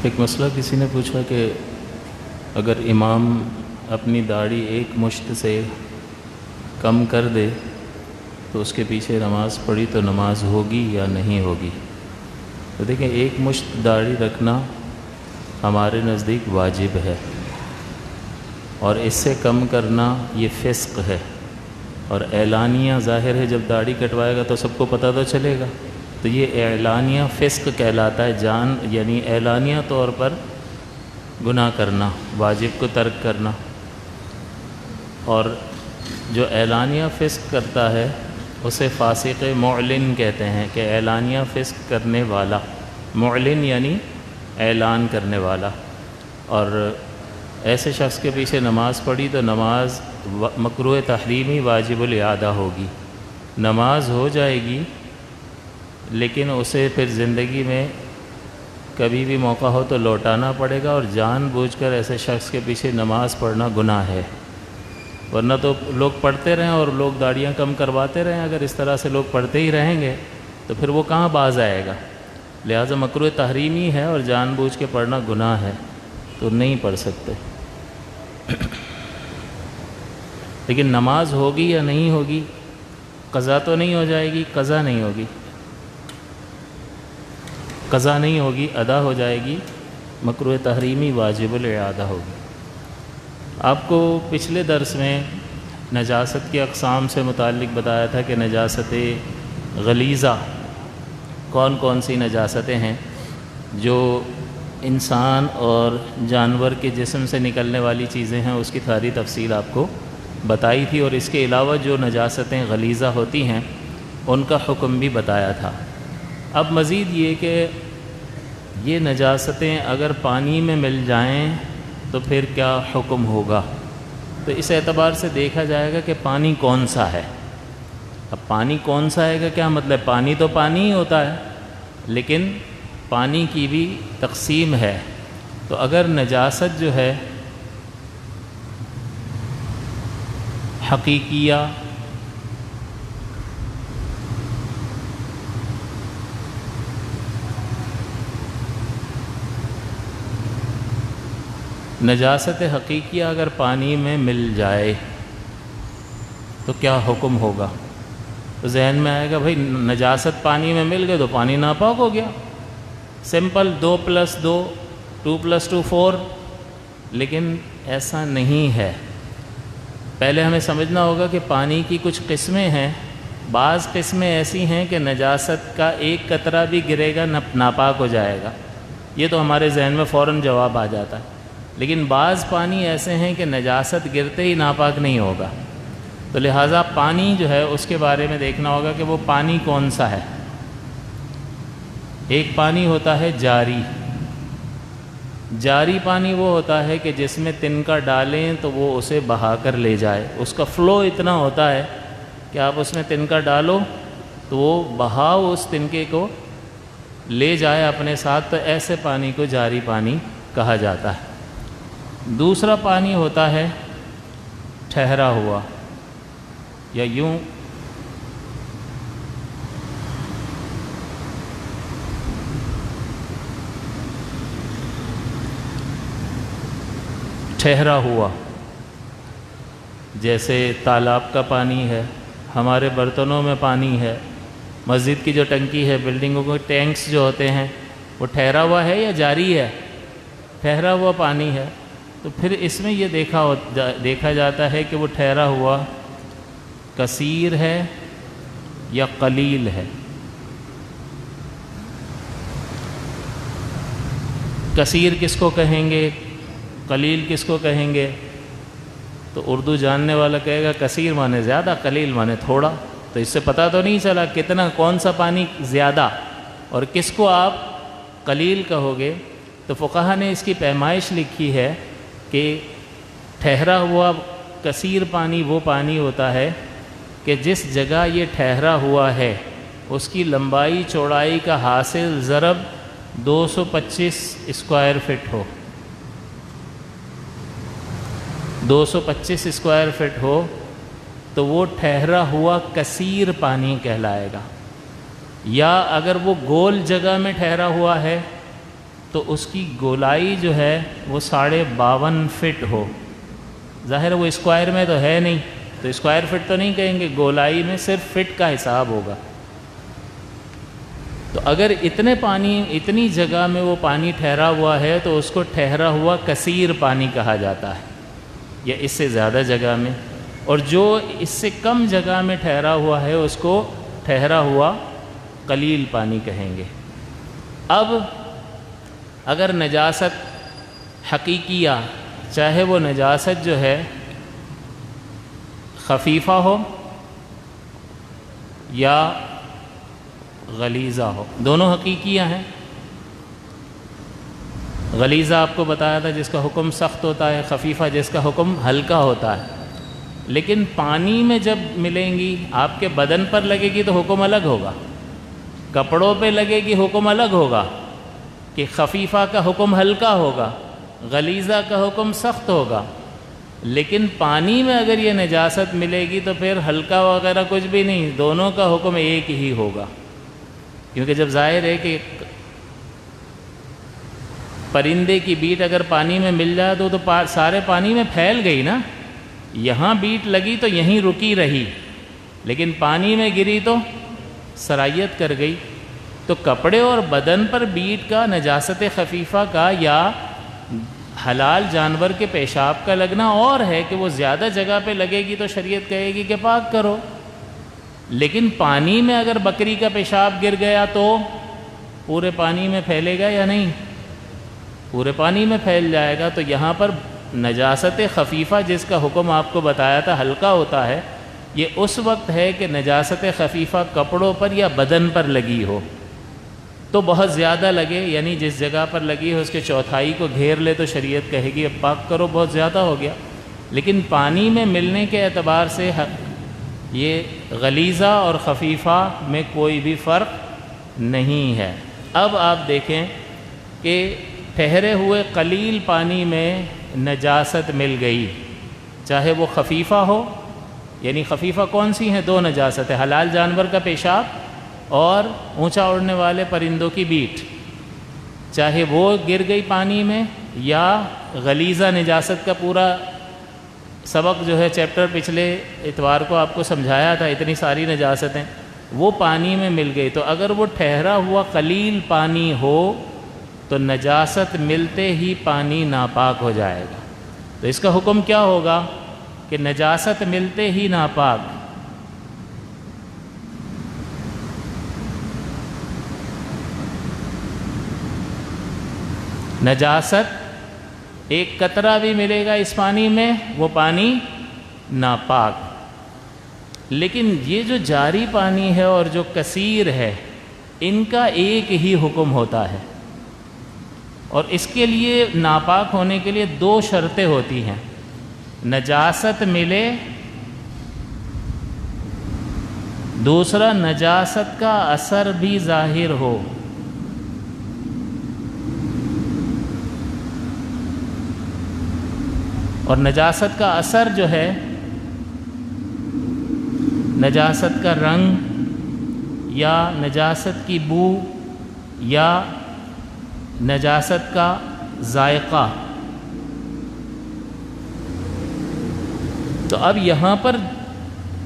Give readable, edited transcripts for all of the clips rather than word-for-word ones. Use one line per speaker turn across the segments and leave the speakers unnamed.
ایک مسئلہ کسی نے پوچھا کہ اگر امام اپنی داڑھی ایک مشت سے کم کر دے تو اس کے پیچھے نماز پڑھی تو نماز ہوگی یا نہیں ہوگی؟ تو دیکھیں، ایک مشت داڑھی رکھنا ہمارے نزدیک واجب ہے، اور اس سے کم کرنا یہ فسق ہے، اور اعلانیہ ظاہر ہے جب داڑھی کٹوائے گا تو سب کو پتہ تو چلے گا، تو یہ اعلانیہ فسق کہلاتا ہے، یعنی اعلانیہ طور پر گناہ کرنا، واجب کو ترک کرنا۔ اور جو اعلانیہ فسق کرتا ہے اسے فاسق معلن کہتے ہیں، کہ اعلانیہ فسق کرنے والا، معلن یعنی اعلان کرنے والا۔ اور ایسے شخص کے پیچھے نماز پڑھی تو نماز مکروہ تحریمی واجب الاعادہ ہوگی، نماز ہو جائے گی، لیکن اسے پھر زندگی میں کبھی بھی موقع ہو تو لوٹانا پڑے گا، اور جان بوجھ کر ایسے شخص کے پیچھے نماز پڑھنا گناہ ہے۔ ورنہ تو لوگ پڑھتے رہیں اور لوگ داڑیاں کم کرواتے رہیں، اگر اس طرح سے لوگ پڑھتے ہی رہیں گے تو پھر وہ کہاں باز آئے گا؟ لہٰذا مکروہ تحریمی ہے اور جان بوجھ کے پڑھنا گناہ ہے، تو نہیں پڑھ سکتے۔ لیکن نماز ہوگی یا نہیں ہوگی؟ قضا تو نہیں ہو جائے گی، قضا نہیں ہوگی، قضا نہیں ہوگی، ادا ہو جائے گی، مکروہ تحریمی واجب الاعادہ ہوگی۔ آپ کو پچھلے درس میں نجاست کی اقسام سے متعلق بتایا تھا کہ نجاست غلیظہ کون کون سی نجاستیں ہیں جو انسان اور جانور کے جسم سے نکلنے والی چیزیں ہیں، اس کی ساری تفصیل آپ کو بتائی تھی، اور اس کے علاوہ جو نجاستیں غلیظہ ہوتی ہیں ان کا حکم بھی بتایا تھا۔ اب مزید یہ کہ یہ نجاستیں اگر پانی میں مل جائیں تو پھر کیا حکم ہوگا؟ تو اس اعتبار سے دیکھا جائے گا کہ پانی کون سا ہے۔ اب پانی کون سا ہے کا کیا مطلب؟ پانی تو پانی ہی ہوتا ہے، لیکن پانی کی بھی تقسیم ہے۔ تو اگر نجاست جو ہے حقیقیہ، نجاست حقیقیہ اگر پانی میں مل جائے تو کیا حکم ہوگا؟ تو ذہن میں آئے گا بھائی نجاست پانی میں مل گئے تو پانی ناپاک ہو گیا، سمپل 2+2 2+2 4۔ لیکن ایسا نہیں ہے۔ پہلے ہمیں سمجھنا ہوگا کہ پانی کی کچھ قسمیں ہیں، بعض قسمیں ایسی ہیں کہ نجاست کا ایک قطرہ بھی گرے گا ناپاک ہو جائے گا، یہ تو ہمارے ذہن میں فوراً جواب آ جاتا ہے۔ لیکن بعض پانی ایسے ہیں کہ نجاست گرتے ہی ناپاک نہیں ہوگا، تو لہٰذا پانی جو ہے اس کے بارے میں دیکھنا ہوگا کہ وہ پانی کون سا ہے۔ ایک پانی ہوتا ہے جاری، جاری پانی وہ ہوتا ہے کہ جس میں تنکا ڈالیں تو وہ اسے بہا کر لے جائے، اس کا فلو اتنا ہوتا ہے کہ آپ اس میں تنکا ڈالو تو وہ بہاؤ اس تنکے کو لے جائے اپنے ساتھ، تو ایسے پانی کو جاری پانی کہا جاتا ہے۔ دوسرا پانی ہوتا ہے ٹھہرا ہوا، یا یوں ٹھہرا ہوا، جیسے تالاب کا پانی ہے، ہمارے برتنوں میں پانی ہے، مسجد کی جو ٹنکی ہے، بلڈنگوں کے ٹینکس جو ہوتے ہیں، وہ ٹھہرا ہوا ہے یا جاری ہے؟ ٹھہرا ہوا پانی ہے۔ تو پھر اس میں یہ دیکھا جاتا ہے کہ وہ ٹھہرا ہوا کثیر ہے یا قلیل ہے۔ کثیر کس کو کہیں گے، قلیل کس کو کہیں گے؟ تو اردو جاننے والا کہے گا کثیر مانے زیادہ، قلیل مانے تھوڑا۔ تو اس سے پتہ تو نہیں چلا کتنا، کون سا پانی زیادہ اور کس کو آپ قلیل کہو گے۔ تو فقہا نے اس کی پیمائش لکھی ہے کہ ٹھہرا ہوا کثیر پانی وہ پانی ہوتا ہے کہ جس جگہ یہ ٹھہرا ہوا ہے اس کی لمبائی چوڑائی کا حاصل ضرب 225 اسکوائر فٹ ہو، 225 اسکوائر فٹ ہو تو وہ ٹھہرا ہوا کثیر پانی کہلائے گا۔ یا اگر وہ گول جگہ میں ٹھہرا ہوا ہے تو اس کی گولائی جو ہے وہ 52.5 فٹ ہو. ظاہر ہے وہ اسکوائر میں تو ہے نہیں، تو اسکوائر فٹ تو نہیں کہیں گے، گولائی میں صرف فٹ کا حساب ہوگا. تو اگر اتنی جگہ میں وہ پانی ٹھہرا ہوا ہے تو اس کو ٹھہرا ہوا کثیر پانی کہا جاتا ہے، یا اس سے زیادہ جگہ میں. اور جو اس سے کم جگہ میں ٹھہرا ہوا ہے اس کو ٹھہرا ہوا قلیل پانی کہیں گے. اب اگر نجاست حقیقیہ، چاہے وہ نجاست جو ہے خفیفہ ہو یا غلیظہ ہو، دونوں حقیقیہ ہیں. غلیظہ آپ کو بتایا تھا جس کا حکم سخت ہوتا ہے، خفیفہ جس کا حکم ہلکا ہوتا ہے. لیکن پانی میں جب ملیں گی، آپ کے بدن پر لگے گی تو حکم الگ ہوگا، کپڑوں پہ لگے گی حکم الگ ہوگا، کہ خفیفہ کا حکم ہلکا ہوگا، غلیظہ کا حکم سخت ہوگا. لیکن پانی میں اگر یہ نجاست ملے گی تو پھر ہلکا وغیرہ کچھ بھی نہیں، دونوں کا حکم ایک ہی ہوگا. کیونکہ جب ظاہر ہے کہ پرندے کی بیٹ اگر پانی میں مل جائے تو سارے پانی میں پھیل گئی نا، یہاں بیٹ لگی تو یہیں رکی رہی، لیکن پانی میں گری تو سرایت کر گئی. تو کپڑے اور بدن پر بیٹ کا، نجاست خفیفہ کا یا حلال جانور کے پیشاب کا لگنا اور ہے کہ وہ زیادہ جگہ پہ لگے گی تو شریعت کہے گی کہ پاک کرو. لیکن پانی میں اگر بکری کا پیشاب گر گیا تو پورے پانی میں پھیلے گا یا نہیں؟ پورے پانی میں پھیل جائے گا. تو یہاں پر نجاست خفیفہ جس کا حکم آپ کو بتایا تھا ہلکا ہوتا ہے، یہ اس وقت ہے کہ نجاست خفیفہ کپڑوں پر یا بدن پر لگی ہو تو بہت زیادہ لگے، یعنی جس جگہ پر لگی ہو اس کے چوتھائی کو گھیر لے تو شریعت کہے گی اب پاک کرو، بہت زیادہ ہو گیا. لیکن پانی میں ملنے کے اعتبار سے یہ غلیظہ اور خفیفہ میں کوئی بھی فرق نہیں ہے. اب آپ دیکھیں کہ ٹھہرے ہوئے قلیل پانی میں نجاست مل گئی، چاہے وہ خفیفہ ہو، یعنی خفیفہ کون سی ہیں؟ دو نجاستیں، حلال جانور کا پیشاب اور اونچا اڑنے والے پرندوں کی بیٹ، چاہے وہ گر گئی پانی میں، یا غلیظہ نجاست کا پورا سبق جو ہے چیپٹر پچھلے اتوار کو آپ کو سمجھایا تھا، اتنی ساری نجاستیں وہ پانی میں مل گئی. تو اگر وہ ٹھہرا ہوا قلیل پانی ہو تو نجاست ملتے ہی پانی ناپاک ہو جائے گا. تو اس کا حکم کیا ہوگا کہ نجاست ملتے ہی ناپاک. نجاست ایک قطرہ بھی ملے گا اس پانی میں وہ پانی ناپاک. لیکن یہ جو جاری پانی ہے اور جو کثیر ہے ان کا ایک ہی حکم ہوتا ہے، اور اس کے لیے ناپاک ہونے کے لیے دو شرطیں ہوتی ہیں. نجاست ملے، دوسرا نجاست کا اثر بھی ظاہر ہو. اور نجاست کا اثر جو ہے، نجاست کا رنگ یا نجاست کی بو یا نجاست کا ذائقہ. تو اب یہاں پر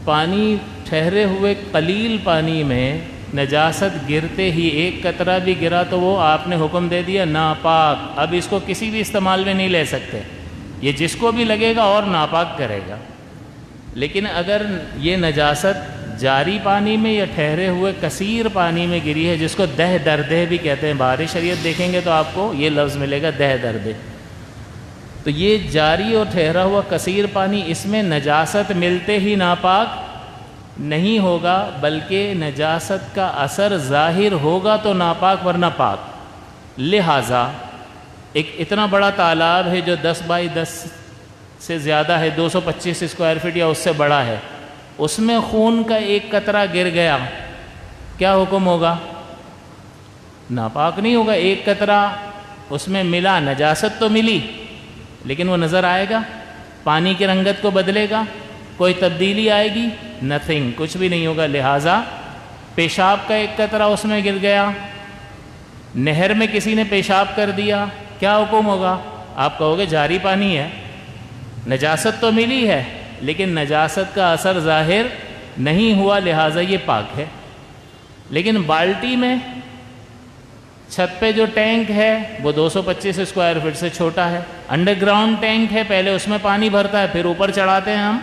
پانی ٹھہرے ہوئے قلیل پانی میں نجاست گرتے ہی ایک قطرہ بھی گرا تو وہ آپ نے حکم دے دیا ناپاک. اب اس کو کسی بھی استعمال میں نہیں لے سکتے، یہ جس کو بھی لگے گا اور ناپاک کرے گا. لیکن اگر یہ نجاست جاری پانی میں یا ٹھہرے ہوئے کثیر پانی میں گری ہے، جس کو دہ دردے بھی کہتے ہیں، بارِ شریعت دیکھیں گے تو آپ کو یہ لفظ ملے گا دہ دردے. تو یہ جاری اور ٹھہرا ہوا کثیر پانی، اس میں نجاست ملتے ہی ناپاک نہیں ہوگا، بلکہ نجاست کا اثر ظاہر ہوگا تو ناپاک ورنہ پاک. لہٰذا ایک اتنا بڑا تالاب ہے جو 10 بائی 10 سے زیادہ ہے، 225 اسکوائر فٹ یا اس سے بڑا ہے، اس میں خون کا ایک قطرہ گر گیا، کیا حکم ہوگا؟ ناپاک نہیں ہوگا. ایک قطرہ اس میں ملا، نجاست تو ملی لیکن وہ نظر آئے گا، پانی کی رنگت کو بدلے گا، کوئی تبدیلی آئے گی؟ نتھنگ، کچھ بھی نہیں ہوگا. لہٰذا پیشاب کا ایک قطرہ اس میں گر گیا نہر میں کسی نے پیشاب کر دیا، کیا حکم ہوگا؟ آپ کہو گے جاری پانی ہے، نجاست تو ملی ہے لیکن نجاست کا اثر ظاہر نہیں ہوا، لہٰذا یہ پاک ہے۔ لیکن بالٹی میں، چھت پہ جو ٹینک ہے وہ 225 اسکوائر فٹ سے چھوٹا ہے، انڈر گراؤنڈ ٹینک ہے، پہلے اس میں پانی بھرتا ہے پھر اوپر چڑھاتے ہیں ہم،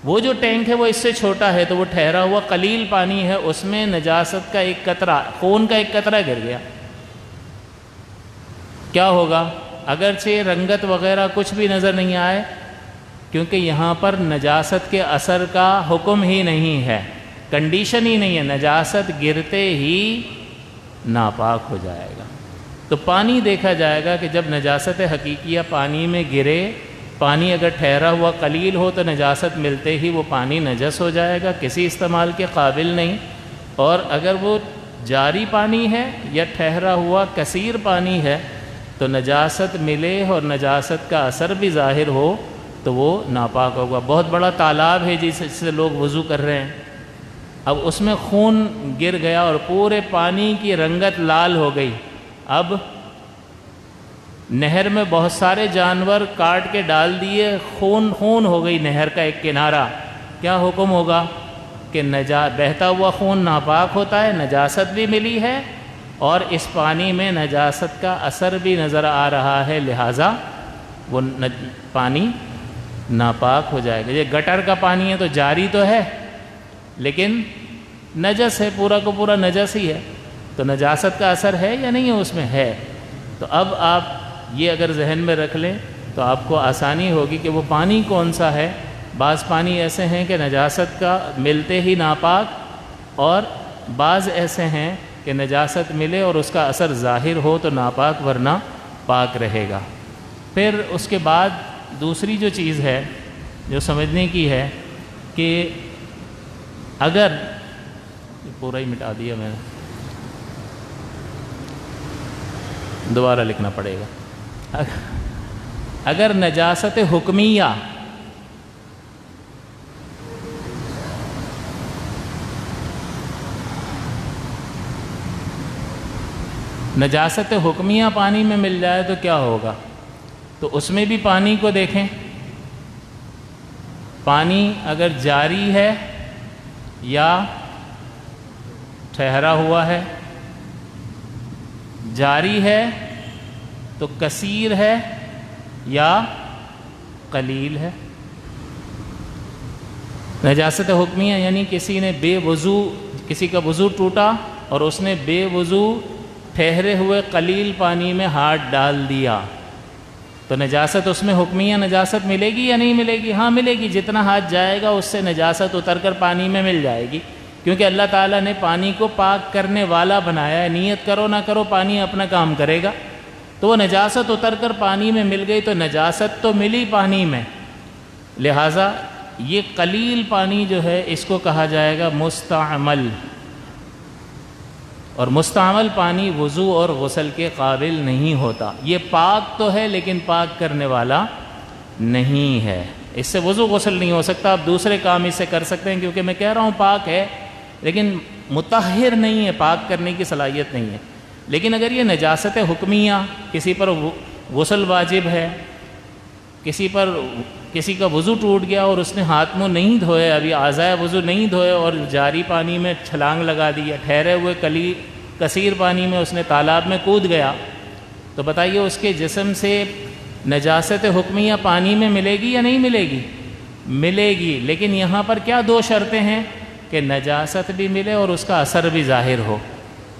وہ جو ٹینک ہے وہ اس سے چھوٹا ہے تو وہ ٹھہرا ہوا قلیل پانی ہے، اس میں نجاست کا ایک قطرہ، خون کا ایک قطرہ گر گیا، کیا ہوگا؟ اگرچہ رنگت وغیرہ کچھ بھی نظر نہیں آئے، کیونکہ یہاں پر نجاست کے اثر کا حکم ہی نہیں ہے، کنڈیشن ہی نہیں ہے، نجاست گرتے ہی ناپاک ہو جائے گا۔ تو پانی دیکھا جائے گا کہ جب نجاست حقیقیہ پانی میں گرے، پانی اگر ٹھہرا ہوا قلیل ہو تو نجاست ملتے ہی وہ پانی نجس ہو جائے گا، کسی استعمال کے قابل نہیں، اور اگر وہ جاری پانی ہے یا ٹھہرا ہوا کثیر پانی ہے تو نجاست ملے اور نجاست کا اثر بھی ظاہر ہو تو وہ ناپاک ہوگا۔ بہت بڑا تالاب ہے جس سے لوگ وضو کر رہے ہیں، اب اس میں خون گر گیا اور پورے پانی کی رنگت لال ہو گئی، اب نہر میں بہت سارے جانور کاٹ کے ڈال دیے، خون خون ہو گئی نہر کا ایک کنارہ، کیا حکم ہوگا؟ کہ بہتا ہوا خون ناپاک ہوتا ہے، نجاست بھی ملی ہے اور اس پانی میں نجاست کا اثر بھی نظر آ رہا ہے، لہٰذا وہ پانی ناپاک ہو جائے گا۔ یہ گٹر کا پانی ہے تو جاری تو ہے لیکن نجس ہے، پورا کو پورا نجس ہی ہے، تو نجاست کا اثر ہے یا نہیں ہے؟ اس میں ہے۔ تو اب آپ یہ اگر ذہن میں رکھ لیں تو آپ کو آسانی ہوگی کہ وہ پانی کون سا ہے۔ بعض پانی ایسے ہیں کہ نجاست کا ملتے ہی ناپاک، اور بعض ایسے ہیں کہ نجاست ملے اور اس کا اثر ظاہر ہو تو ناپاک ورنہ پاک رہے گا۔ پھر اس کے بعد دوسری جو چیز ہے جو سمجھنے کی ہے کہ اگر پورا ہی مٹا دیا میں نے، دوبارہ لکھنا پڑے گا، اگر نجاست حکمیہ نجاست حکمیہ پانی میں مل جائے تو کیا ہوگا؟ تو اس میں بھی پانی کو دیکھیں، پانی اگر جاری ہے یا ٹھہرا ہوا ہے، جاری ہے تو کثیر ہے یا قلیل ہے۔ نجاست حکمیہ یعنی کسی نے بے وضو، کسی کا وضو ٹوٹا اور اس نے بے وضو ٹھہرے ہوئے قلیل پانی میں ہاتھ ڈال دیا، تو نجاست اس میں حکمیہ نجاست ملے گی یا نہیں ملے گی؟ ہاں ملے گی، جتنا ہاتھ جائے گا اس سے نجاست اتر کر پانی میں مل جائے گی، کیونکہ اللہ تعالیٰ نے پانی کو پاک کرنے والا بنایا ہے، نیت کرو نہ کرو پانی اپنا کام کرے گا، تو وہ نجاست اتر کر پانی میں مل گئی تو نجاست تو ملی پانی میں، لہٰذا یہ قلیل پانی جو ہے اس کو کہا جائے گا مستعمل، اور مستعمل پانی وضو اور غسل کے قابل نہیں ہوتا، یہ پاک تو ہے لیکن پاک کرنے والا نہیں ہے، اس سے وضو غسل نہیں ہو سکتا، آپ دوسرے کام اس سے کر سکتے ہیں، کیونکہ میں کہہ رہا ہوں پاک ہے لیکن مطہر نہیں ہے، پاک کرنے کی صلاحیت نہیں ہے۔ لیکن اگر یہ نجاست حکمیہ، کسی پر غسل واجب ہے، کسی کا وضو ٹوٹ گیا اور اس نے ہاتھ منہ نہیں دھوئے، ابھی اعضائے وضو نہیں دھوئے اور جاری پانی میں چھلانگ لگا دیا، ٹھہرے ہوئے کثیر پانی میں اس نے تالاب میں کود گیا، تو بتائیے اس کے جسم سے نجاست حکمیہ پانی میں ملے گی یا نہیں ملے گی؟ ملے گی، لیکن یہاں پر کیا دو شرطیں ہیں کہ نجاست بھی ملے اور اس کا اثر بھی ظاہر ہو،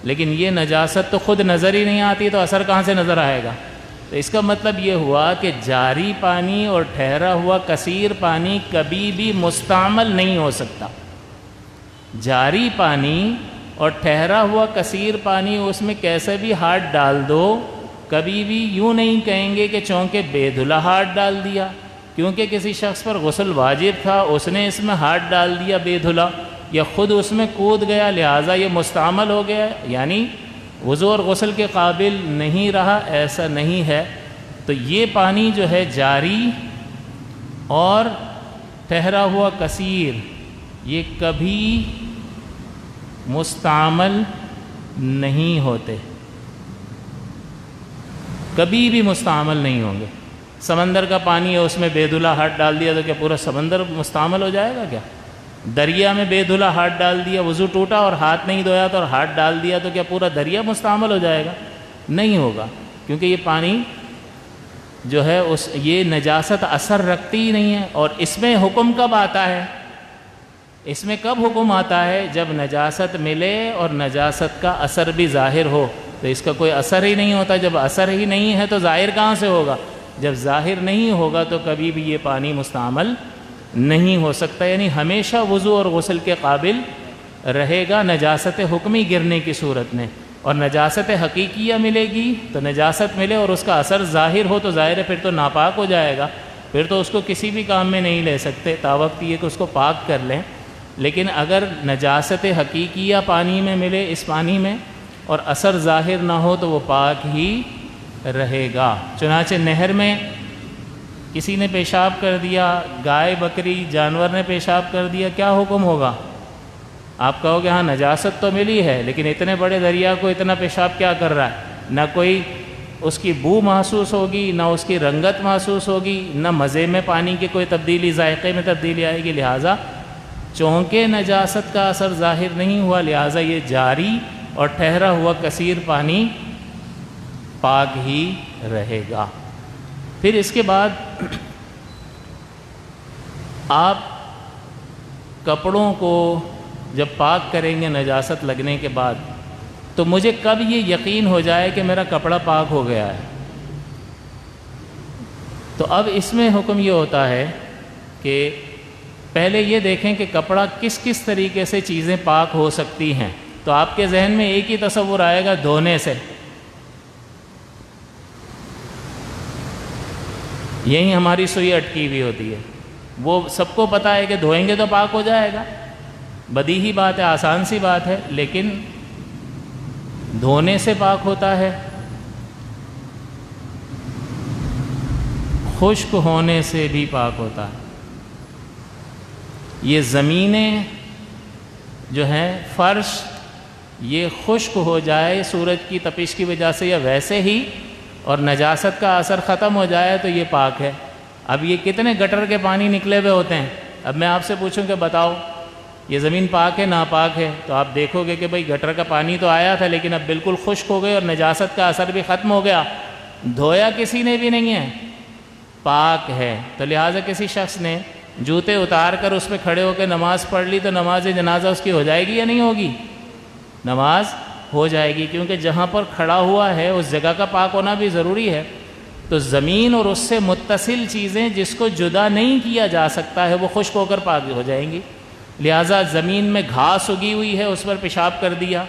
لیکن یہ نجاست تو خود نظر ہی نہیں آتی تو اثر کہاں سے نظر آئے گا؟ تو اس کا مطلب یہ ہوا کہ جاری پانی اور ٹھہرا ہوا کثیر پانی کبھی بھی مستعمل نہیں ہو سکتا۔ جاری پانی اور ٹھہرا ہوا کثیر پانی، اس میں کیسے بھی ہاتھ ڈال دو، کبھی بھی یوں نہیں کہیں گے کہ چونکہ بے دھلا ہاتھ ڈال دیا، کیونکہ کسی شخص پر غسل واجب تھا اس نے اس میں ہاتھ ڈال دیا بے دھلا، یا خود اس میں کود گیا لہٰذا یہ مستعمل ہو گیا، یعنی وضو اور غسل کے قابل نہیں رہا، ایسا نہیں ہے۔ تو یہ پانی جو ہے جاری اور ٹھہرا ہوا کثیر، یہ کبھی مستعمل نہیں ہوتے، کبھی بھی مستعمل نہیں ہوں گے۔ سمندر کا پانی ہے، اس میں بے دھلا ہاتھ ڈال دیا تو کیا پورا سمندر مستعمل ہو جائے گا کیا؟ دریا میں بے دھلا ہاتھ ڈال دیا، وضو ٹوٹا اور ہاتھ نہیں دھویا تو اور ہاتھ ڈال دیا تو کیا پورا دریا مستعمل ہو جائے گا؟ نہیں ہوگا، کیونکہ یہ پانی جو ہے یہ نجاست اثر رکھتی ہی نہیں ہے۔ اور اس میں حکم کب آتا ہے؟ اس میں کب حکم آتا ہے؟ جب نجاست ملے اور نجاست کا اثر بھی ظاہر ہو، تو اس کا کوئی اثر ہی نہیں ہوتا۔ جب اثر ہی نہیں ہے تو ظاہر کہاں سے ہوگا؟ جب ظاہر نہیں ہوگا تو کبھی بھی یہ پانی مستعمل نہیں ہو سکتا، یعنی ہمیشہ وضو اور غسل کے قابل رہے گا نجاست حکمی گرنے کی صورت میں۔ اور نجاست حقیقیہ ملے گی تو نجاست ملے اور اس کا اثر ظاہر ہو تو ظاہر ہے پھر تو ناپاک ہو جائے گا، پھر تو اس کو کسی بھی کام میں نہیں لے سکتے، تاوقت یہ کہ اس کو پاک کر لیں۔ لیکن اگر نجاست حقیقیہ پانی میں ملے، اس پانی میں، اور اثر ظاہر نہ ہو تو وہ پاک ہی رہے گا۔ چنانچہ نہر میں کسی نے پیشاب کر دیا، گائے بکری جانور نے پیشاب کر دیا، کیا حکم ہوگا؟ آپ کہو گے ہاں نجاست تو ملی ہے، لیکن اتنے بڑے دریا کو اتنا پیشاب کیا کر رہا ہے؟ نہ کوئی اس کی بو محسوس ہوگی، نہ اس کی رنگت محسوس ہوگی، نہ مزے میں پانی کی کوئی تبدیلی، ذائقے میں تبدیلی آئے گی، لہٰذا چونکہ نجاست کا اثر ظاہر نہیں ہوا، لہٰذا یہ جاری اور ٹھہرا ہوا کثیر پانی پاک ہی رہے گا۔ پھر اس کے بعد آپ کپڑوں کو جب پاک کریں گے نجاست لگنے کے بعد، تو مجھے کب یہ یقین ہو جائے کہ میرا کپڑا پاک ہو گیا ہے؟ تو اب اس میں حکم یہ ہوتا ہے کہ پہلے یہ دیکھیں کہ کپڑا کس کس طریقے سے چیزیں پاک ہو سکتی ہیں۔ تو آپ کے ذہن میں ایک ہی تصور آئے گا، دھونے سے۔ یہی ہماری سوئی اٹکی ہوئی ہوتی ہے، وہ سب کو پتہ ہے کہ دھوئیں گے تو پاک ہو جائے گا، بدیہی بات ہے، آسان سی بات ہے، لیکن دھونے سے پاک ہوتا ہے، خشک ہونے سے بھی پاک ہوتا ہے۔ یہ زمینیں جو ہیں، فرش، یہ خشک ہو جائے سورج کی تپش کی وجہ سے یا ویسے ہی، اور نجاست کا اثر ختم ہو جائے تو یہ پاک ہے۔ اب یہ کتنے گٹر کے پانی نکلے ہوئے ہوتے ہیں، اب میں آپ سے پوچھوں کہ بتاؤ یہ زمین پاک ہے ناپاک ہے، تو آپ دیکھو گے کہ بھئی گٹر کا پانی تو آیا تھا لیکن اب بالکل خشک ہو گئے اور نجاست کا اثر بھی ختم ہو گیا، دھویا کسی نے بھی نہیں ہے، پاک ہے۔ تو لہٰذا کسی شخص نے جوتے اتار کر اس پہ کھڑے ہو کے نماز پڑھ لی تو نماز جنازہ اس کی ہو جائے گی یا نہیں ہوگی؟ نماز ہو جائے گی، کیونکہ جہاں پر کھڑا ہوا ہے اس جگہ کا پاک ہونا بھی ضروری ہے۔ تو زمین اور اس سے متصل چیزیں جس کو جدا نہیں کیا جا سکتا ہے وہ خشک ہو کر پاک ہو جائیں گی۔ لہٰذا زمین میں گھاس اگی ہوئی ہے، اس پر پیشاب کر دیا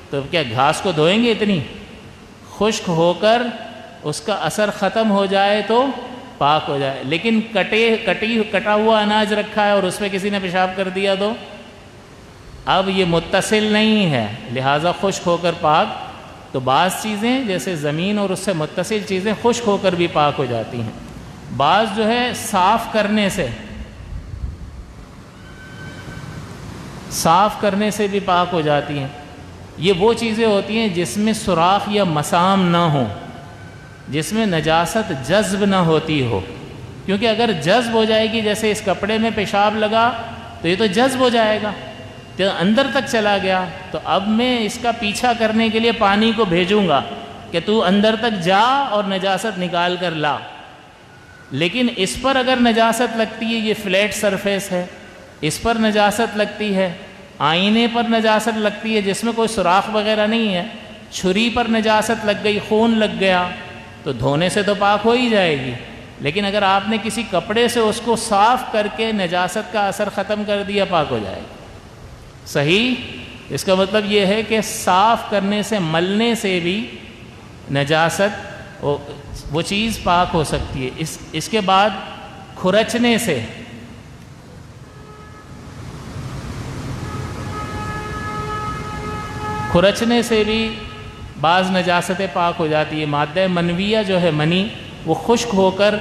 تو کیا گھاس کو دھوئیں گے؟ اتنی خشک ہو کر اس کا اثر ختم ہو جائے تو پاک ہو جائے۔ لیکن کٹا ہوا اناج رکھا ہے اور اس پہ کسی نے پیشاب کر دیا تو اب یہ متصل نہیں ہے، لہٰذا خشک ہو کر پاک۔ تو بعض چیزیں جیسے زمین اور اس سے متصل چیزیں خشک ہو کر بھی پاک ہو جاتی ہیں، بعض جو ہے صاف کرنے سے بھی پاک ہو جاتی ہیں۔ یہ وہ چیزیں ہوتی ہیں جس میں سوراخ یا مسام نہ ہو، جس میں نجاست جذب نہ ہوتی ہو، کیونکہ اگر جذب ہو جائے گی، جیسے اس کپڑے میں پیشاب لگا تو یہ تو جذب ہو جائے گا، تو اندر تک چلا گیا، تو اب میں اس کا پیچھا کرنے کے لیے پانی کو بھیجوں گا کہ تو اندر تک جا اور نجاست نکال کر لا۔ لیکن اس پر اگر نجاست لگتی ہے، یہ فلیٹ سرفیس ہے، اس پر نجاست لگتی ہے، آئینے پر نجاست لگتی ہے جس میں کوئی سوراخ وغیرہ نہیں ہے، چھری پر نجاست لگ گئی، خون لگ گیا، تو دھونے سے تو پاک ہو ہی جائے گی۔ لیکن اگر آپ نے کسی کپڑے سے اس کو صاف کر کے نجاست کا اثر ختم کر دیا، پاک ہو جائے گی۔ صحیح؟ اس کا مطلب یہ ہے کہ صاف کرنے سے، ملنے سے بھی نجاست وہ چیز پاک ہو سکتی ہے۔ اس کے بعد کھرچنے سے بھی بعض نجاستیں پاک ہو جاتی ہے۔ مادہ منویہ جو ہے منی، وہ خشک ہو کر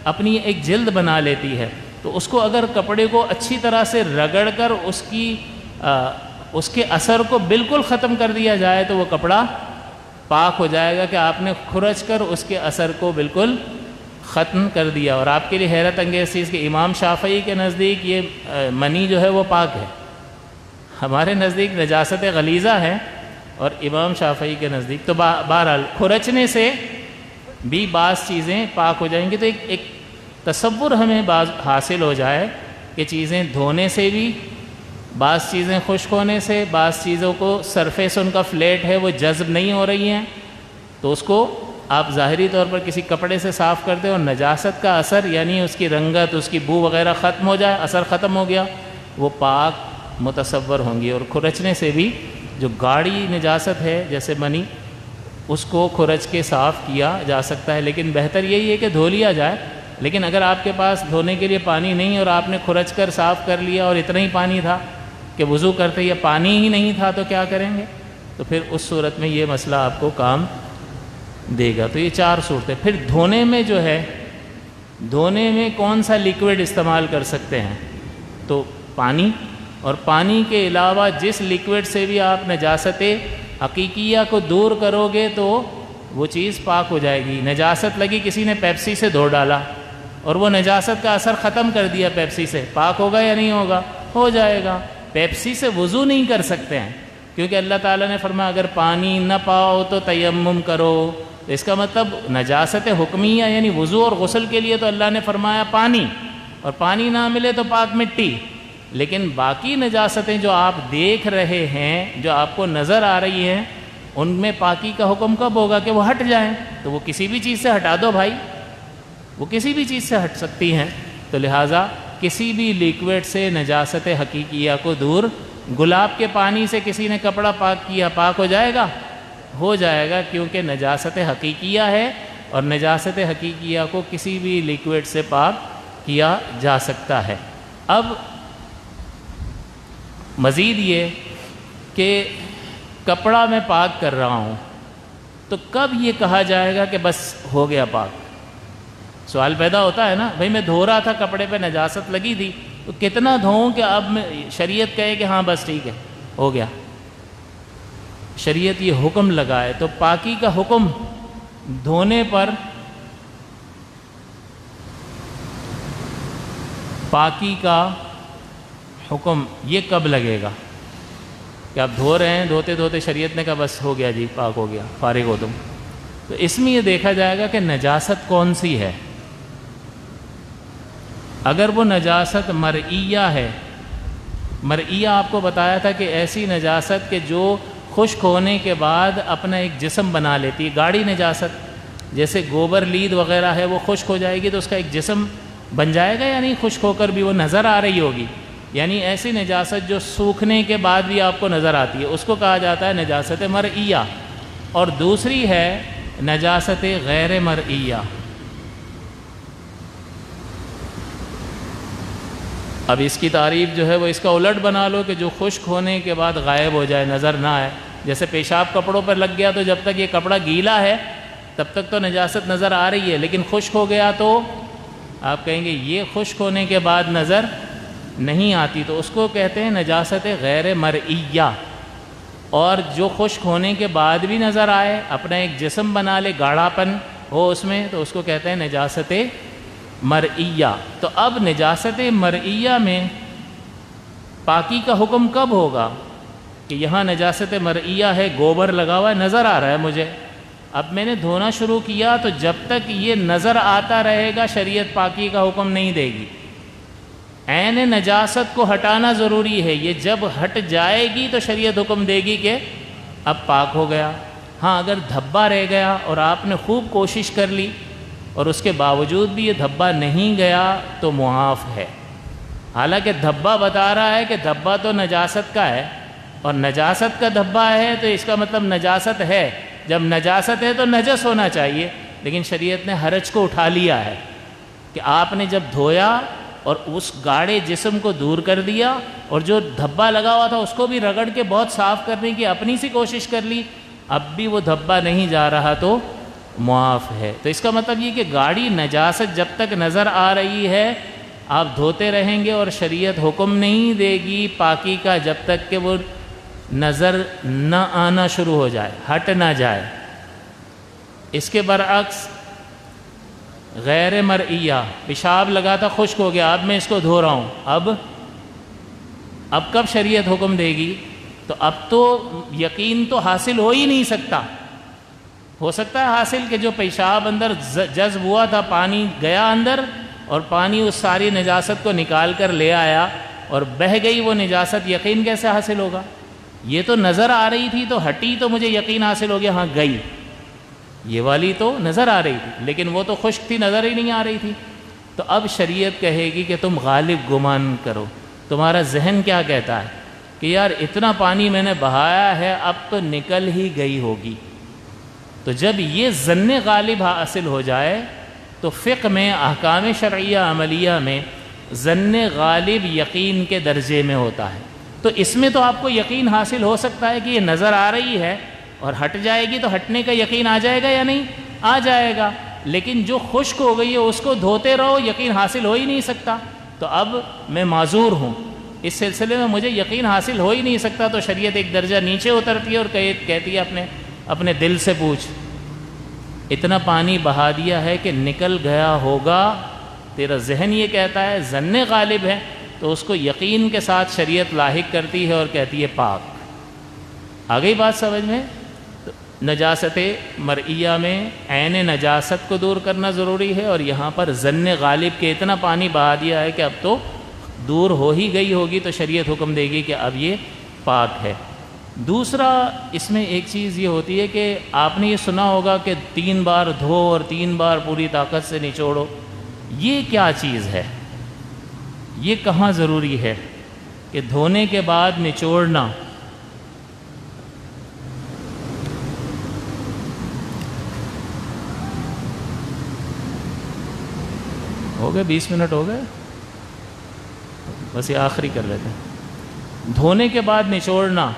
اپنی ایک جلد بنا لیتی ہے، تو اس کو اگر کپڑے کو اچھی طرح سے رگڑ کر اس کے اثر کو بالکل ختم کر دیا جائے تو وہ کپڑا پاک ہو جائے گا کہ آپ نے کھرچ کر اس کے اثر کو بالکل ختم کر دیا۔ اور آپ کے لیے حیرت انگیز چیز کہ امام شافعی کے نزدیک یہ منی جو ہے وہ پاک ہے، ہمارے نزدیک نجاست غلیظہ ہے، اور امام شافعی کے نزدیک تو بہرحال کھرچنے سے بھی بعض چیزیں پاک ہو جائیں گی۔ تو ایک تصور ہمیں بعض حاصل ہو جائے کہ چیزیں دھونے سے بھی، بعض چیزیں خشک ہونے سے، بعض چیزوں کو سرفیس ان کا فلیٹ ہے وہ جذب نہیں ہو رہی ہیں، تو اس کو آپ ظاہری طور پر کسی کپڑے سے صاف کر دیں اور نجاست کا اثر یعنی اس کی رنگت، اس کی بو وغیرہ ختم ہو جائے، اثر ختم ہو گیا، وہ پاک متصور ہوں گی۔ اور کھرچنے سے بھی جو گاڑی نجاست ہے جیسے منی، اس کو کھرچ کے صاف کیا جا سکتا ہے، لیکن بہتر یہی ہے کہ دھو لیا جائے۔ لیکن اگر آپ کے پاس دھونے کے لیے پانی نہیں اور آپ نے کھرچ کر صاف کر لیا اور اتنا ہی پانی تھا کہ وضو کرتے یا پانی ہی نہیں تھا تو کیا کریں گے؟ تو پھر اس صورت میں یہ مسئلہ آپ کو کام دے گا۔ تو یہ 4 صورتیں۔ پھر دھونے میں جو ہے، دھونے میں کون سا لیکوڈ استعمال کر سکتے ہیں؟ تو پانی، اور پانی کے علاوہ جس لیکوڈ سے بھی آپ نجاست حقیقیہ کو دور کرو گے تو وہ چیز پاک ہو جائے گی۔ نجاست لگی، کسی نے پیپسی سے دھو ڈالا اور وہ نجاست کا اثر ختم کر دیا پیپسی سے، پاک ہوگا یا نہیں ہوگا؟ ہو جائے گا۔ پیپسی سے وضو نہیں کر سکتے ہیں کیونکہ اللہ تعالیٰ نے فرمایا اگر پانی نہ پاؤ تو تیمم کرو۔ تو اس کا مطلب نجاست حکمیہ یعنی وضو اور غسل کے لیے تو اللہ نے فرمایا پانی، اور پانی نہ ملے تو پاک مٹی۔ لیکن باقی نجاستیں جو آپ دیکھ رہے ہیں، جو آپ کو نظر آ رہی ہیں، ان میں پاکی کا حکم کب ہوگا کہ وہ ہٹ جائیں؟ تو وہ کسی بھی چیز سے ہٹا دو بھائی، وہ کسی بھی چیز سے ہٹ سکتی ہیں۔ تو لہٰذا کسی بھی لیکوڈ سے نجاست حقیقیہ کو دور، گلاب کے پانی سے کسی نے کپڑا پاک کیا، پاک ہو جائے گا؟ ہو جائے گا، کیونکہ نجاست حقیقیہ ہے، اور نجاست حقیقیہ کو کسی بھی لیکوڈ سے پاک کیا جا سکتا ہے۔ اب مزید یہ کہ کپڑا میں پاک کر رہا ہوں تو کب یہ کہا جائے گا کہ بس ہو گیا پاک؟ سوال پیدا ہوتا ہے نا، بھئی میں دھو رہا تھا، کپڑے پہ نجاست لگی تھی، تو کتنا دھوؤں کہ اب میں شریعت کہے کہ ہاں بس ٹھیک ہے ہو گیا؟ شریعت یہ حکم لگائے تو پاکی کا حکم دھونے پر، پاکی کا حکم یہ کب لگے گا کہ آپ دھو رہے ہیں، دھوتے دھوتے شریعت نے کہا بس ہو گیا جی پاک ہو گیا، فارغ ہو تم؟ تو اس میں یہ دیکھا جائے گا کہ نجاست کون سی ہے۔ اگر وہ نجاست مرئیہ ہے، مرئیہ آپ کو بتایا تھا کہ ایسی نجاست کہ جو خشک ہونے کے بعد اپنا ایک جسم بنا لیتی ہے، گاڑی نجاست جیسے گوبر لید وغیرہ ہے، وہ خشک ہو جائے گی تو اس کا ایک جسم بن جائے گا، یعنی خشک ہو کر بھی وہ نظر آ رہی ہوگی، یعنی ایسی نجاست جو سوکھنے کے بعد بھی آپ کو نظر آتی ہے، اس کو کہا جاتا ہے نجاست مرئیہ۔ اور دوسری ہے نجاست غیر مرئیہ۔ اب اس کی تعریف جو ہے وہ اس کا الٹ بنا لو کہ جو خشک ہونے کے بعد غائب ہو جائے، نظر نہ آئے۔ جیسے پیشاب کپڑوں پر لگ گیا تو جب تک یہ کپڑا گیلا ہے تب تک تو نجاست نظر آ رہی ہے، لیکن خشک ہو گیا تو آپ کہیں گے یہ خشک ہونے کے بعد نظر نہیں آتی، تو اس کو کہتے ہیں نجاست غیر مرئیہ۔ اور جو خشک ہونے کے بعد بھی نظر آئے، اپنا ایک جسم بنا لے، گاڑھا پن ہو اس میں، تو اس کو کہتے ہیں نجاست مرئیہ۔ تو اب نجاست مرئیہ میں پاکی کا حکم کب ہوگا کہ یہاں نجاست مرئیہ ہے، گوبر لگا ہوا ہے، نظر آ رہا ہے مجھے، اب میں نے دھونا شروع کیا تو جب تک یہ نظر آتا رہے گا شریعت پاکی کا حکم نہیں دے گی۔ عین نجاست کو ہٹانا ضروری ہے، یہ جب ہٹ جائے گی تو شریعت حکم دے گی کہ اب پاک ہو گیا۔ ہاں اگر دھبا رہ گیا اور آپ نے خوب کوشش کر لی اور اس کے باوجود بھی یہ دھبا نہیں گیا تو معاف ہے، حالانکہ دھبا بتا رہا ہے کہ دھبا تو نجاست کا ہے، اور نجاست کا دھبا ہے تو اس کا مطلب نجاست ہے، جب نجاست ہے تو نجس ہونا چاہیے، لیکن شریعت نے حرج کو اٹھا لیا ہے کہ آپ نے جب دھویا اور اس گاڑے جسم کو دور کر دیا اور جو دھبا لگا ہوا تھا اس کو بھی رگڑ کے بہت صاف کرنے کی اپنی سی کوشش کر لی، اب بھی وہ دھبا نہیں جا رہا تو معاف ہے۔ تو اس کا مطلب یہ کہ گاڑی نجاست جب تک نظر آ رہی ہے آپ دھوتے رہیں گے، اور شریعت حکم نہیں دے گی پاکی کا جب تک کہ وہ نظر نہ آنا شروع ہو جائے، ہٹ نہ جائے۔ اس کے برعکس غیر مرئیہ، پیشاب لگا تھا خشک ہو گیا، اب میں اس کو دھو رہا ہوں، اب کب شریعت حکم دے گی؟ تو اب تو یقین تو حاصل ہو ہی نہیں سکتا۔ ہو سکتا ہے حاصل کہ جو پیشاب اندر جذب ہوا تھا، پانی گیا اندر اور پانی اس ساری نجاست کو نکال کر لے آیا اور بہہ گئی وہ نجاست، یقین کیسے حاصل ہوگا؟ یہ تو نظر آ رہی تھی تو ہٹی تو مجھے یقین حاصل ہو گیا، ہاں گئی، یہ والی تو نظر آ رہی تھی لیکن وہ تو خشک تھی، نظر ہی نہیں آ رہی تھی۔ تو اب شریعت کہے گی کہ تم غالب گمان کرو، تمہارا ذہن کیا کہتا ہے کہ یار اتنا پانی میں نے بہایا ہے، اب تو نکل ہی گئی ہوگی۔ تو جب یہ ظن غالب حاصل ہو جائے تو فقہ میں، احکام شرعیہ عملیہ میں ظن غالب یقین کے درجے میں ہوتا ہے۔ تو اس میں تو آپ کو یقین حاصل ہو سکتا ہے کہ یہ نظر آ رہی ہے اور ہٹ جائے گی تو ہٹنے کا یقین آ جائے گا یا نہیں؟ آ جائے گا۔ لیکن جو خشک ہو گئی ہے اس کو دھوتے رہو، یقین حاصل ہو ہی نہیں سکتا۔ تو اب میں معذور ہوں، اس سلسلے میں مجھے یقین حاصل ہو ہی نہیں سکتا، تو شریعت ایک درجہ نیچے اترتی ہے اور کہتی ہے اپنے دل سے پوچھ، اتنا پانی بہا دیا ہے کہ نکل گیا ہوگا، تیرا ذہن یہ کہتا ہے، ظن غالب ہے، تو اس کو یقین کے ساتھ شریعت لاحق کرتی ہے اور کہتی ہے پاک۔ آ گئی بات سمجھ میں؟ نجاست مرئیہ میں عین نجاست کو دور کرنا ضروری ہے، اور یہاں پر ظن غالب کے اتنا پانی بہا دیا ہے کہ اب تو دور ہو ہی گئی ہوگی، تو شریعت حکم دے گی کہ اب یہ پاک ہے۔ دوسرا اس میں ایک چیز یہ ہوتی ہے کہ آپ نے یہ سنا ہوگا کہ 3 بار دھو اور 3 بار پوری طاقت سے نچوڑو۔ یہ کیا چیز ہے؟ یہ کہاں ضروری ہے کہ دھونے کے بعد نچوڑنا؟ ہو گئے 20 منٹ ہو گئے، بس یہ آخری کر لیتے ہیں۔ دھونے کے بعد نچوڑنا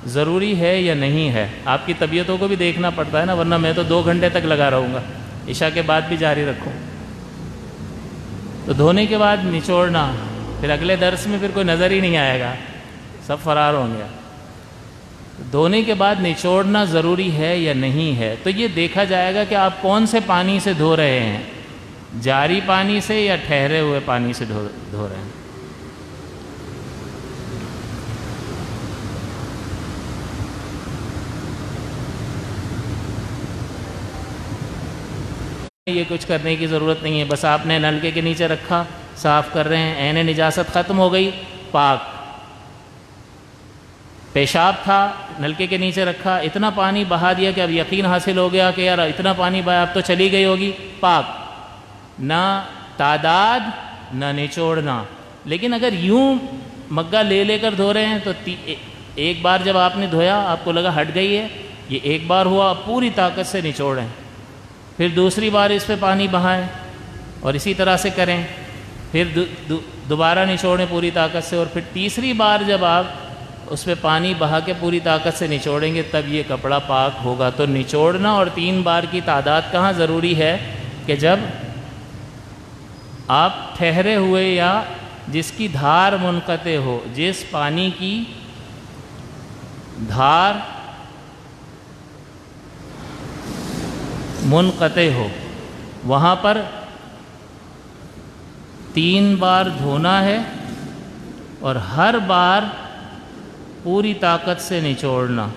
ضروری ہے یا نہیں ہے؟ آپ کی طبیعتوں کو بھی دیکھنا پڑتا ہے نا، ورنہ میں تو 2 گھنٹے تک لگا رہوں گا، عشاء کے بعد بھی جاری رکھوں۔ تو دھونے کے بعد نچوڑنا، پھر اگلے درس میں پھر کوئی نظر ہی نہیں آئے گا، سب فرار ہوں گے۔ دھونے کے بعد نچوڑنا ضروری ہے یا نہیں ہے؟ تو یہ دیکھا جائے گا کہ آپ کون سے پانی سے دھو رہے ہیں، جاری پانی سے یا ٹھہرے ہوئے پانی سے دھو رہے ہیں۔ یہ کچھ کرنے کی ضرورت نہیں ہے، بس آپ نے نلکے کے نیچے رکھا، صاف کر رہے ہیں، عین نجاست ختم ہو گئی، پاک۔ پیشاب تھا، نلکے کے نیچے رکھا، اتنا پانی بہا دیا کہ اب یقین حاصل ہو گیا کہ یار اتنا پانی بہا، اب تو چلی گئی ہوگی، پاک۔ نہ تعداد نہ نچوڑنا۔ لیکن اگر یوں مگا لے کر دھو رہے ہیں تو ایک بار جب آپ نے دھویا آپ کو لگا ہٹ گئی ہے، یہ ایک بار ہوا، اب پوری طاقت سے نچوڑیں، پھر دوسری بار اس پہ پانی بہائیں اور اسی طرح سے کریں، پھر دوبارہ نچوڑیں پوری طاقت سے، اور پھر تیسری بار جب آپ اس پہ پانی بہا کے پوری طاقت سے نچوڑیں گے تب یہ کپڑا پاک ہوگا۔ تو نچوڑنا اور 3 بار کی تعداد کہاں ضروری ہے کہ جب آپ ٹھہرے ہوئے یا جس کی دھار منقطع ہو، جس پانی کی دھار منقطع ہو، وہاں پر 3 بار دھونا ہے اور ہر بار پوری طاقت سے نچوڑنا۔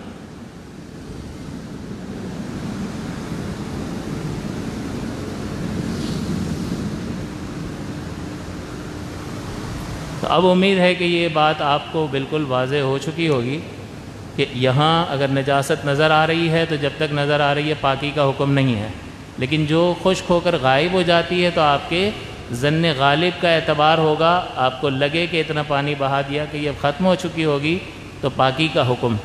تو اب امید ہے کہ یہ بات آپ کو بالکل واضح ہو چکی ہوگی کہ یہاں اگر نجاست نظر آ رہی ہے تو جب تک نظر آ رہی ہے پاکی کا حکم نہیں ہے، لیکن جو خشک ہو کر غائب ہو جاتی ہے تو آپ کے ظن غالب کا اعتبار ہوگا، آپ کو لگے کہ اتنا پانی بہا دیا کہ یہ ختم ہو چکی ہوگی تو پاکی کا حکم۔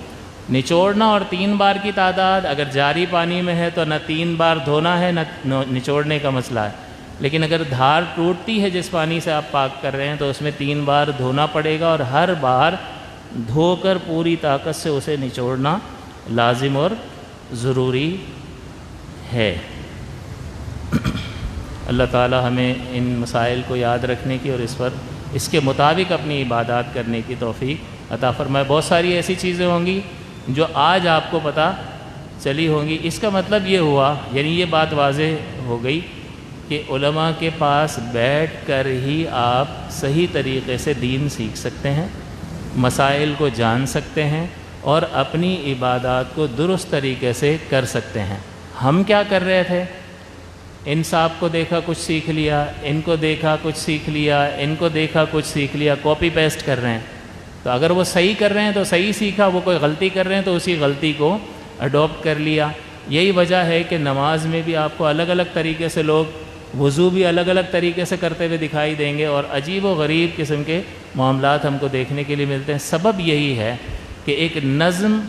نچوڑنا اور 3 بار کی تعداد، اگر جاری پانی میں ہے تو نہ 3 بار دھونا ہے نہ نچوڑنے کا مسئلہ ہے، لیکن اگر دھار ٹوٹتی ہے جس پانی سے آپ پاک کر رہے ہیں تو اس میں 3 بار دھونا پڑے گا اور ہر بار دھو کر پوری طاقت سے اسے نچوڑنا لازم اور ضروری ہے۔ اللہ تعالی ہمیں ان مسائل کو یاد رکھنے کی اور اس کے مطابق اپنی عبادات کرنے کی توفیق عطا فرمائے۔ بہت ساری ایسی چیزیں ہوں گی جو آج آپ کو پتہ چلی ہوں گی۔ اس کا مطلب یہ ہوا، یعنی یہ بات واضح ہو گئی کہ علماء کے پاس بیٹھ کر ہی آپ صحیح طریقے سے دین سیکھ سکتے ہیں، مسائل کو جان سکتے ہیں اور اپنی عبادات کو درست طریقے سے کر سکتے ہیں۔ ہم کیا کر رہے تھے؟ ان صاحب کو دیکھا کچھ سیکھ لیا، ان کو دیکھا کچھ سیکھ لیا، ان کو دیکھا کچھ سیکھ لیا، کاپی پیسٹ کر رہے ہیں۔ تو اگر وہ صحیح کر رہے ہیں تو صحیح سیکھا، وہ کوئی غلطی کر رہے ہیں تو اسی غلطی کو اڈاپٹ کر لیا۔ یہی وجہ ہے کہ نماز میں بھی آپ کو الگ الگ طریقے سے لوگ وضو بھی الگ الگ طریقے سے کرتے ہوئے دکھائی دیں گے، اور عجیب و غریب قسم کے معاملات ہم کو دیکھنے کے لیے ملتے ہیں۔ سبب یہی ہے کہ ایک نظم